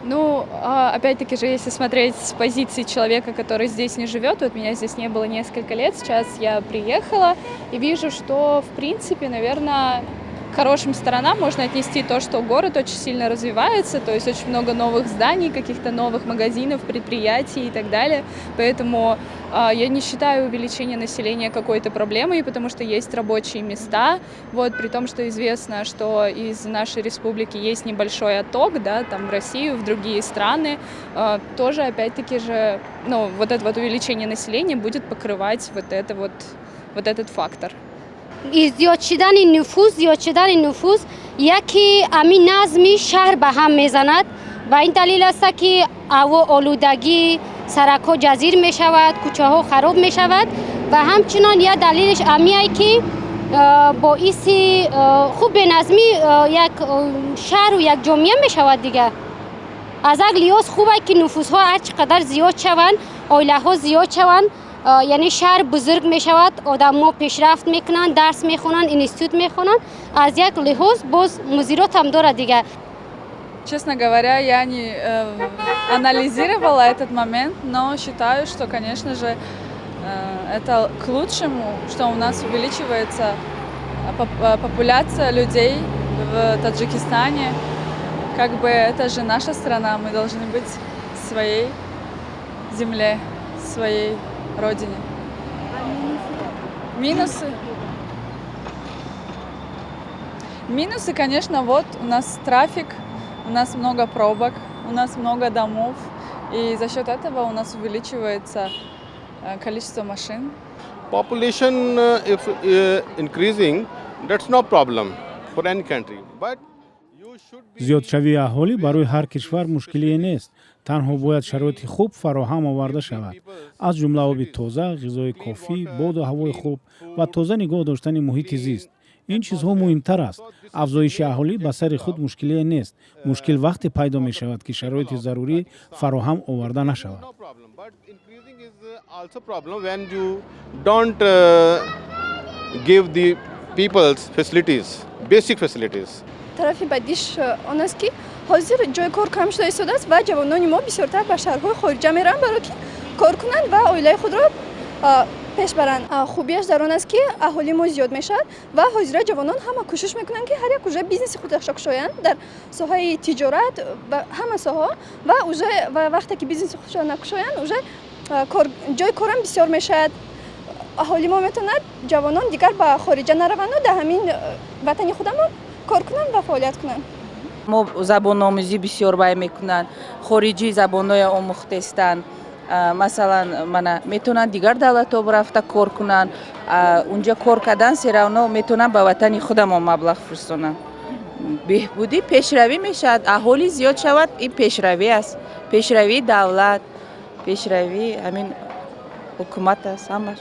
Ну, опять-таки же, если смотреть с позиции человека, который здесь не живет, вот меня здесь не было несколько лет, сейчас я приехала и вижу, что, в принципе, наверное, к хорошим сторонам можно отнести то, что город очень сильно развивается, то есть очень много новых зданий, каких-то новых магазинов, предприятий и так далее. Поэтому я не считаю увеличение населения какой-то проблемой, потому что есть рабочие места, вот, при том, что известно, что из нашей республики есть небольшой отток, да, там в Россию, в другие страны, тоже, опять-таки же, ну, вот это вот увеличение населения будет покрывать вот этот фактор. زیاد شدن نفوذ یکی امین نظم شهر به هم میزند و این دلیل است که آلودگی سرک‌ها جزیر می شود، کوچه ها خراب می شود و همچنان یک دلیلش امیه که باعث خوب به نظمی یک شهر و یک جامعه می شود دیگه. از یک لحاظ خوبه که نفوذ ها هر چقدر زیاد شوند، عائله ها زیاد شوند، یعنی شهر بزرگ می شود، آدم‌ها پیشرفت میکنن، درس میخونن، اینستیتوت میخونن. از یک لحاظ باز مضرات هم داره دیگه. Честно говоря, я не анализировала этот момент, но считаю, что, конечно же, это к лучшему, что у нас увеличивается популяция людей в Таджикистане. Как бы это же наша страна, мы должны быть в своей земле, в своей родине. Минусы? Минусы, конечно, вот у нас трафик, у нас много пробок, у нас много домов, и за счет этого у нас увеличивается количество машин. Population if increasing, that's no problem for any country. But you should be зиёдшавии аҳолӣ барои ҳар кишвар мушкилие нест. танҳо бояд шароити хуб фароҳам оварда шавад. аз ҷумла оби тоза, ғизои кофӣ, боду ҳавои хуб ва тоза нигоҳ доштани муҳити зист. ин чизҳо муҳимтар аст. афзоиши аҳолӣ ба сари худ мушкилие нест. мушкил вақте пайдо мешавад ки шароити зарурӣ фароҳам оварда нашавад. no problem. But increasing is also problem when you don't give the people's facilities, basic facilities. тарафи бадиш он аст ки ҳозир ҷои кор кам шуда истодааст ва ҷавонони мо бисёртар ба шаҳрҳои хориҷа мераванд барои ки кор кунанд ва оилаи худро пеш баранд. хубияш дар он аст ки аҳолии мо зиёд мешавад ва ҳозира ҷавонон ҳама кӯшиш мекунанд ки ҳар як уже бизнеси худашро кушоянд дар соҳаи тиҷорат ва ҳама соҳо ва уже вақте ки бизнеси худашро накушоянд уже ҷои корам бисёр мешавад. аҳолии мо метавонад ҷавонон дигар ба хориҷа нараванду дар ҳамин ватани худамон кор кунанд ва фаъолият кунанд. мо забономӯзӣ бисёр вай мекунанд, хориҷӣ забонҳои омӯхтестанд. масалан мана метавонанд дигар давлатҳо рафта кор кунанд, унҷа кор кардан серавно метавонанд ба ватани худамон маблағ фиристонанд. беҳбудӣ пешравӣ мешавад, аҳолӣ зиёд шавад, ин пешравӣ аст, пешравии давлат, пешравии ҳамин ҳукумат аст ҳамаш.